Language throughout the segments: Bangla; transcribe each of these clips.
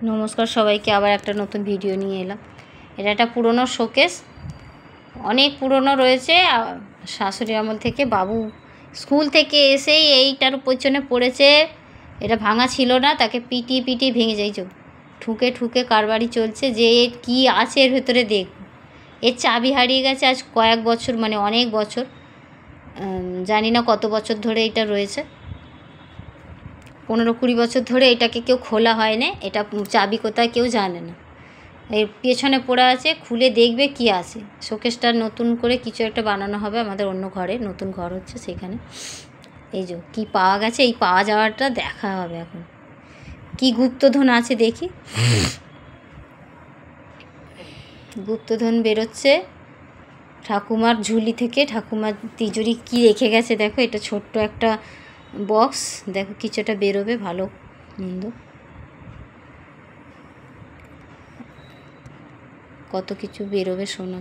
নমস্কার সবাইকে, আবার একটা নতুন ভিডিও নিয়ে এলাম। এটা একটা পুরনো শোকেস, অনেক পুরনো রয়েছে। শাশুড়ি আমল থেকে বাবু স্কুল থেকে এসেই এইটার পেছনে পড়েছে। এটা ভাঙা ছিল না, তাকে পিটিয়ে পিটিয়ে ভেঙে যাইছো। ঠুকে ঠুকে কারবারি চলছে যে এর কী আছে এর ভেতরে দেখ। এর চাবি হারিয়ে গেছে আজ কয়েক বছর, মানে অনেক বছর, জানি না কত বছর ধরে এটা রয়েছে। 15-20 বছর ধরে এটাকে কেউ খোলা হয় না। এটা চাবি কোথায় কেউ জানে না। এর পেছনে পড়ে আছে, খুলে দেখবে কি আছে। শোকেসটা নতুন করে কিছু একটা বানানো হবে আমাদের অন্য ঘরে, নতুন ঘর হচ্ছে সেখানে। এই যে কী পাওয়া গেছে, এই পাওয়া যাওয়াটা দেখা হবে এখন। কি গুপ্তধন আছে দেখি। গুপ্তধন বেরোচ্ছে ঠাকুমার ঝুলি থেকে। ঠাকুমার তিজুরি কি রেখে গেছে দেখো। এটা ছোট্ট একটা বক্স, দেখো কিছুটা বেরোবে, ভালো মন্দ কত কিছু বেরোবে সোনা।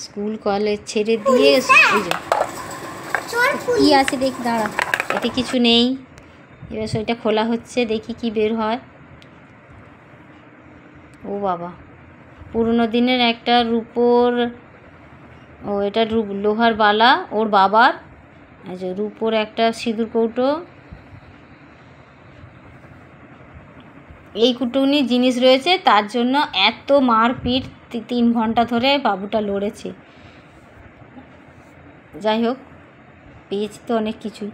স্কুল কলেজ ছেড়ে দিয়ে এই যে কী আছে দেখি, দাঁড়া, এতে কিছু নেই। এবার সেটা খোলা হচ্ছে, দেখি কি বের হয়। ও বাবা, পুরনো দিনের একটা রূপোর, ও এটা লোহার বালা ওর বাবার। এই যে রূপোর একটা সিঁদুর কৌটো। এই কুটুনি জিনিস রয়েছে, তার জন্য এত মারপিট 3 ঘন্টা ধরে বাবুটা লড়েছে। যাই হোক, পেয়েছি তো অনেক কিছুই।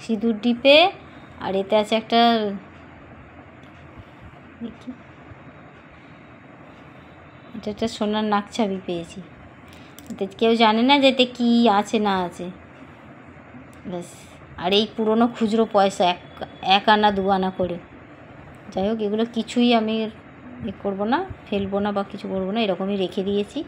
সিঁদুর ডিপে, আর এতে আছে একটা, দেখি, এটা একটা সোনার নাকছাবি পেয়েছি। এতে কেউ জানে না যে এতে কী আছে না আছে, ব্যাস। আর এই পুরনো খুচরো পয়সা 1 আনা 2 আনা করে। যাই হোক, এগুলো কিছুই আমি করবো না, ফেলবো না বা কিছু করবো না, এরকমই রেখে দিয়েছি।